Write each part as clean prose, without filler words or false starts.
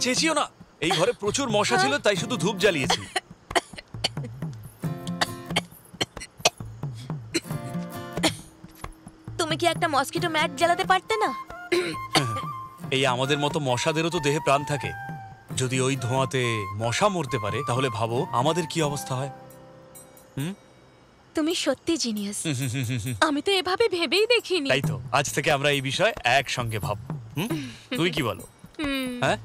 চেঁচিও না। এই ঘরে প্রচুর মশা ছিল, তাই শুধু ধূপ জ্বালিয়েছি। তুমি কি একটা মসকিটো ম্যাট জ্বালাতে পারতে না? এই আমাদের মতো মশাদেরও তো দেহে প্রাণ থাকে। যদি ওই ধোঁয়াতে মশা মরতে পারে, তাহলে ভাবো আমাদের কি অবস্থা হয়। তুমি সত্যি জিনিয়াস। আমি তো এভাবে ভেবেই দেখিনি। তাই তো আজ থেকে আমরা এই বিষয়ে একসঙ্গে ভাববো। তুই কি বলো? হ্যাঁ,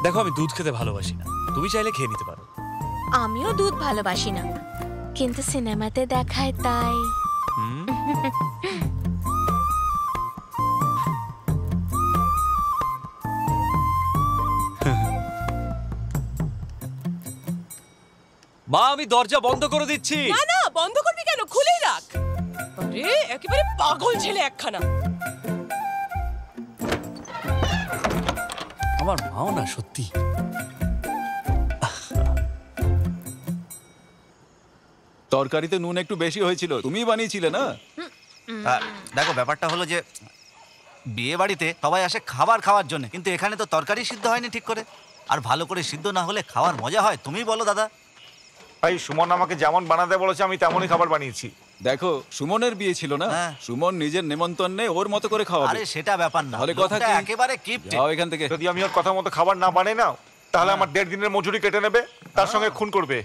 দেখো আমি দুধ খেতে ভালোবাসি না, তুমি চাইলে খেয়ে নিতে পারো। আমিও দুধ ভালোবাসি না, কিন্তু সিনেমাতে দেখায় তাই। মা, আমি দরজা বন্ধ করে দিচ্ছি। না না, বন্ধ করবি কেন? খুলেই রাখ। আরে একেবারে পাগল ছেলে একখানা। আমার মাও না সত্যি। তরকারিতে নুন একটু বেশি হয়েছিল, তুমিই বানিয়েছিলে না? দেখো ব্যাপারটা হলো যে বিয়ে বাড়িতে সবাই আসে খাবার খাওয়ার জন্য, কিন্তু এখানে তো তরকারি সিদ্ধ হয়নি ঠিক করে। আর ভালো করে সিদ্ধ না হলে খাওয়ার মজা হয়? তুমিই বলো দাদা। ভাই সুমন আমাকে যেমন বানাতে বলেছে আমি তেমনই খাবার বানিয়েছি। দেখো সুমনের বিয়ে ছিল না, সুমন নিজের নেমন্তন্নে ওর মতো করে খাওয়াবে। আরে সেটা ব্যাপার না, তাহলে কথা কি? একেবারে কিপটে। যাও এখান থেকে। যদি আমি ওর কথা মতো খাবার না বানাই না, তাহলে আমার 1.5 দিনের মজুরি কেটে নেবে, তার সঙ্গে খুন করবে।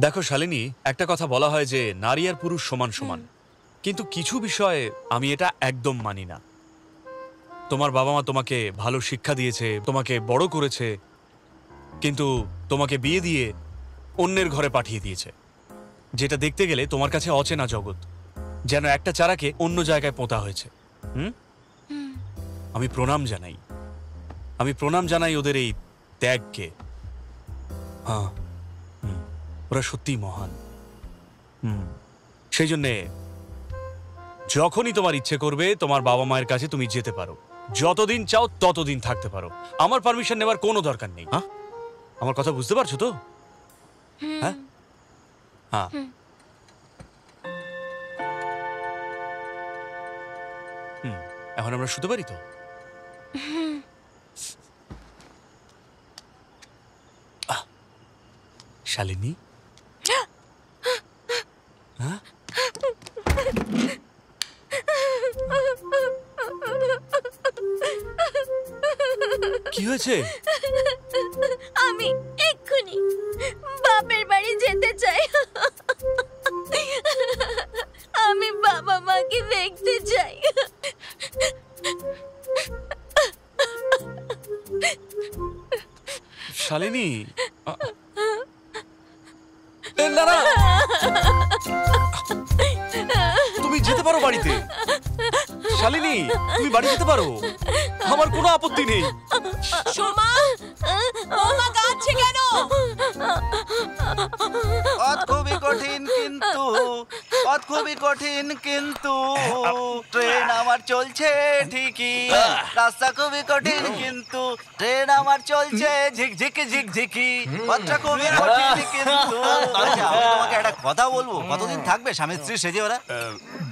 দেখো শালিনী, একটা কথা বলা হয় যে নারী আর পুরুষ সমান সমান, কিন্তু কিছু বিষয়ে আমি এটা একদম মানি না। তোমার বাবা মা তোমাকে ভালো শিক্ষা দিয়েছে, তোমাকে বড় করেছে, কিন্তু তোমাকে বিয়ে দিয়ে অন্যের ঘরে পাঠিয়ে দিয়েছে, যেটা দেখতে গেলে তোমার কাছে অচেনা জগৎ, যেন একটা চারাকে অন্য জায়গায় পোঁতা হয়েছে। আমি প্রণাম জানাই ওদের এই ত্যাগকে। হ্যাঁ, ওরা সত্যিই মহান। সেই জন্যে যখনই তোমার ইচ্ছে করবে তোমার বাবা মায়ের কাছে তুমি যেতে পারো, যতদিন চাও ততদিন থাকতে পারো। আমার পারমিশন নেওয়ার কোনো দরকার নেই। আমার কথা বুঝতে পারছো তো? হ্যাঁ হ্যাঁ। এখন আমরা শুতে পারি তো? শালিনী, হ্যাঁ, কি হয়েছে? আমি এক্ষুনি বাপের বাড়ি যেতে চাই। আমি বাবা মাকে দেখতে চাই। শালিনী, না না, তুমি যেতে পারো বাড়িতে। শালিনী, তুমি বাড়ি যেতে পারো, আমার কোনো আপত্তি নেই। সোমা, ওমা কাঁদছে কেন? পথ খুবই কঠিন কিন্তু, পথ খুবই কঠিন কিন্তু ট্রেন আমার চলছে ঠিকই। রাস্তা খুবই কঠিন কিন্তু ট্রেন আমার চলছে ঝিকঝিকি ঝিকঝিকি। পথটা খুবই কঠিন কিন্তু। আচ্ছা, আমি তোমাকে একটা কথা বলবো, কতদিন থাকবে স্বামী স্ত্রী সেজে ওরা?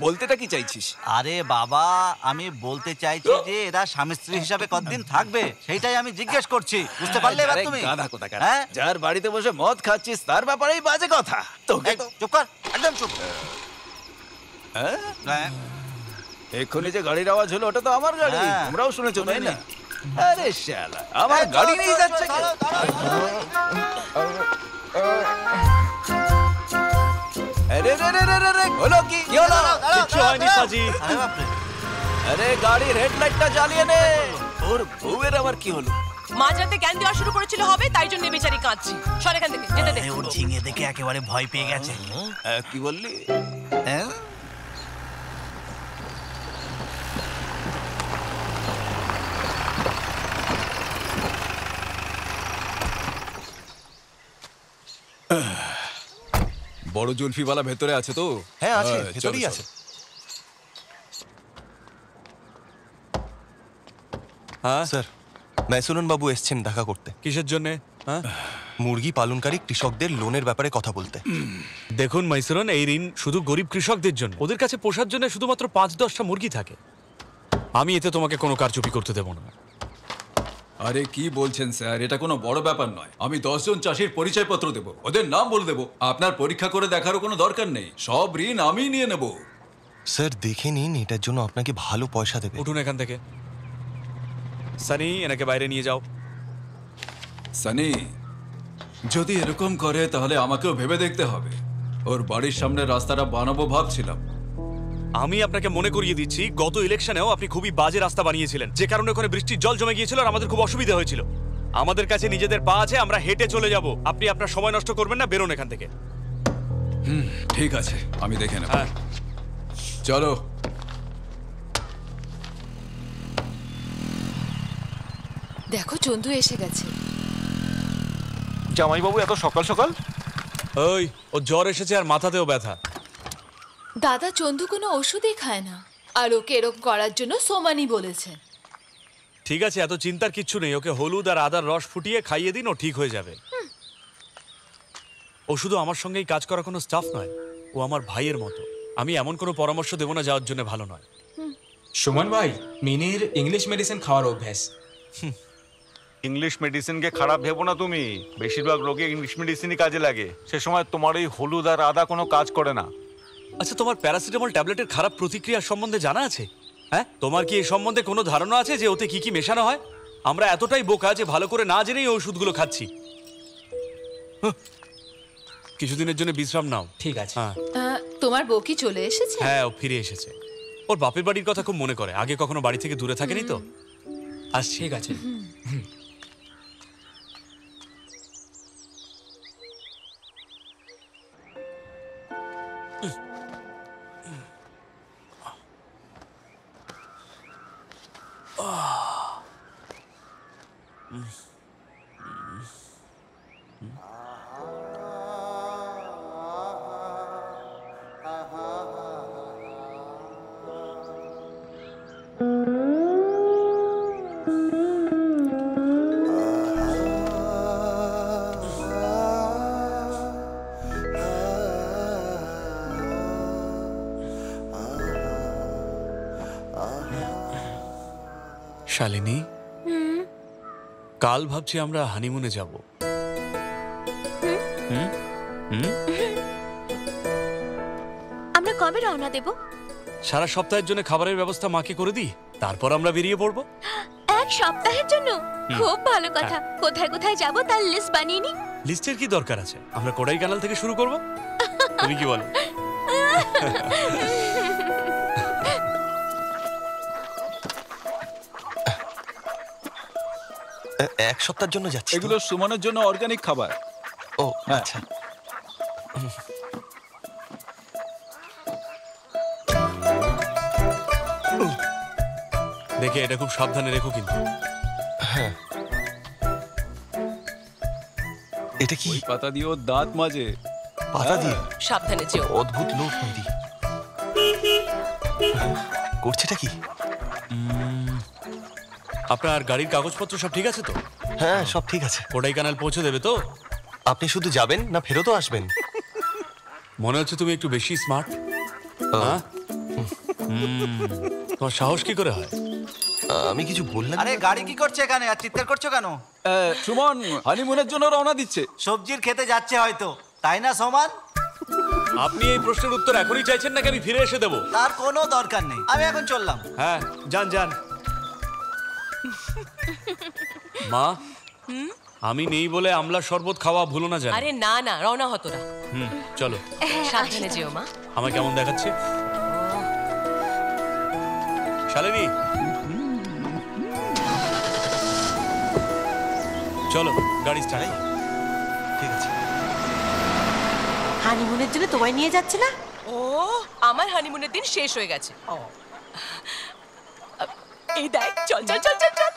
বলতেটা কি চাইছিস? আরে বাবা, আমি বলতে চাইছি যে এরা স্বামী স্ত্রী হিসাবে কতদিন থাকবে সেইটাই আমি জিজ্ঞেস করছি। বুঝতে পারলে এবার তুমি? হ্যাঁ, যার বাড়িতে বসে মদ খাচ্ছিস তার ব্যাপারেই বাজে কথা। তোকে চুপ কর, একদম চুপ। হ্যাঁ, এক্ষুনি যে গাড়ির আওয়াজ হলো ওটা তো আমার গাড়ি, তোমরাও শুনেছো তাই না? আরে শালা, আমার গাড়ি নিয়ে যাচ্ছে। আরে রে রে রে রে, হলো কি? কি হলো? কিচ্ছু হয়নি পাজি। আরে গাড়ির হেডলাইটটা জ্বালিয়ে নে। ওর বউয়ের আবার কি হলো? মাঝরাতে জ্ঞান দেওয়া শুরু করেছিল হবে, তাই জন্য বেচারি কাঁদছি। সর এখান থেকে, যেতে দে। ওর ঝিঙে দেখে একেবারে ভয় পেয়ে গেছে। কি বললি? হ্যাঁ, বড় জুলফিওয়ালা ভেতরে আছে তো? হ্যাঁ আছে, ভেতরেই আছে। হ্যাঁ স্যার, মেসুনন বাবু এসছেন দেখা করতে। কিসের জন্যে? হ্যাঁ মুরগি পালনকারী কৃষকদের লোনের ব্যাপারে কথা বলতে। দেখুন মাইসুরন, এই ঋণ শুধু গরিব কৃষকদের জন্য। ওদের কাছে পোষার জন্য শুধুমাত্র 5-10টা মুরগি থাকে। আমি এতে তোমাকে কোনো কারচুপি করতে দেবো না। আরে কি বলছেন স্যার, এটা কোনো বড় ব্যাপার নয়। আমি 10 জন চাষির পরিচয়পত্র দেবো, ওদের নাম বলে দেবো। আপনার পরীক্ষা করে দেখারও কোনো দরকার নেই, সব ঋণ আমি নিয়ে নেব। স্যার দেখে নিন, এটার জন্য আপনাকে ভালো পয়সা দেবে। উঠুন এখান থেকে। সানি, এনাকে বাইরে নিয়ে যাও। সানি যদি এরকম করে তাহলে আমাকেও ভেবে দেখতে হবে। ওর বাড়ির সামনে রাস্তাটা বানাবো ভাবছিলাম। আমি আপনাকে মনে করিয়ে দিচ্ছি, গত ইলেকশনেও আপনি খুবই বাজে রাস্তা বানিয়েছিলেন, যে কারণে ওখানে বৃষ্টির জল জমে গিয়েছিল আর আমাদের খুব অসুবিধা হয়েছিল। আমাদের কাছে নিজেদের পা আছে, আমরা হেঁটে চলে যাব। আপনি আপনার সময় নষ্ট করবেন না, বেরোন এখান থেকে। ঠিক আছে, আমি দেখে নেব। হ্যাঁ চলো। দেখো চন্দু এসে গেছে। জামাইবাবু এত সকাল সকাল? ওই, ও জ্বর এসেছে আর মাথাতেও ব্যথা। দাদা চন্দু কোনো ওষুধই খায় না, আর ওকে এরকম করার জন্য সোমানি বলেছে। ঠিক আছে, এত চিন্তার কিচ্ছু নেই। ওকে হলুদ আর আদার রস ফুটিয়ে খাইয়ে দিন, ও ঠিক হয়ে যাবে। ও শুধু আমার সঙ্গেই কাজ করা কোনো স্টাফ নয়, ও আমার ভাইয়ের মতো। আমি এমন কোনো পরামর্শ দেবো না যাওয়ার জন্য ভালো নয়। সুমন ভাই, মিনির ইংলিশ মেডিসিন খাওয়ার অভ্যাস। ইংলিশ মেডিসিনকে খারাপ ভেবো না তুমি। বেশিরভাগ রোগে ইংলিশ মেডিসিনই কাজে লাগে। সে সময় তোমার এই হলুদ আর আদা কোনো কাজ করে না। আচ্ছা, তোমার প্যারাসিটামল ট্যাবলেটের খারাপ প্রতিক্রিয়া সম্বন্ধে জানা আছে? হ্যাঁ, তোমার কি এই সম্বন্ধে কোনো ধারণা আছে যে ওতে কি কি মেশানো হয়? আমরা এতটাই বোকা যে ভালো করে না জেনেই ওষুধগুলো খাচ্ছি। কিছুদিনের জন্য বিশ্রাম নাও। ঠিক আছে। হ্যাঁ তোমার বউ কি চলে এসেছে? হ্যাঁ, ও ফিরে এসেছে। ওর বাপের বাড়ির কথা খুব মনে করে। আগে কখনো বাড়ি থেকে দূরে থাকেনি তো। আসছি। ঠিক আছে। শালিনী, কাল ভাবছি আমরা হানিমুনে যাব। আমরা কবে রওনা দেব? সারা সপ্তাহের জন্য খাবারের ব্যবস্থা মাকে করে দিই, তারপর আমরা বেরিয়ে পড়বো। 1 সপ্তাহের জন্য? খুব ভালো কথা। কোথায় কোথায় যাব তার লিস্ট বানিয়ে নি। লিস্টের কি দরকার আছে? আমরা কোডাইকানাল থেকে শুরু করব। তুমি কি বলো? এক সপ্তাহের জন্য যাচ্ছি। এগুলো সুমনের জন্য অর্গানিক খাবার। ও হ্যাঁ। আচ্ছা। দেখে এটা খুব সাবধানে রেখো কিন্তু। হ্যাঁ। এটা কি? ওই পাতা দিয়ে ওর দাঁত মাজে। পাতা দিয়ে? সাবধানে যেও। অদ্ভুত লোক মেরি। করছেটা কি? আপনার গাড়ির কাগজপত্র সব ঠিক আছে তো? হ্যাঁ, সব ঠিক আছে। কোডাইকানাল পৌঁছে দেবে তো? আপনি শুধু যাবেন না ফেরতও আসবেন? মনে হচ্ছে তুমি একটু বেশি স্মার্ট। হ্যাঁ, তোমার সাহস কি করে হয়? আমি কিছু বললাম? আরে গাড়ি কি করছে এখানে, আর চিৎকার করছো কেন? সুমন হানিমুনের জন্য রওনা দিচ্ছে। সবজির খেতে যাচ্ছে হয়তো, তাই না সোমান? আপনি এই প্রশ্নের উত্তর এখনই চাইছেন নাকি আমি ফিরে এসে দেবো? তার কোনো দরকার নেই, আমি এখন চললাম। হ্যাঁ, যান যান। মা, আমি নেই বলে আমলা শরবত খাওয়া ভুলো না জান। আরে না না, রওনা হতো না। চলো। সাবধানে যেও মা। আমায় কেমন দেখাচ্ছে শালিনী? চলো, গাড়ি স্টার্ট। ঠিক আছে। হানিমুনের জন্য তোমায় নিয়ে যাচ্ছে না? ও, আমার হানিমুনের দিন শেষ হয়ে গেছে। এই দেখ, চল চল চল চল চল।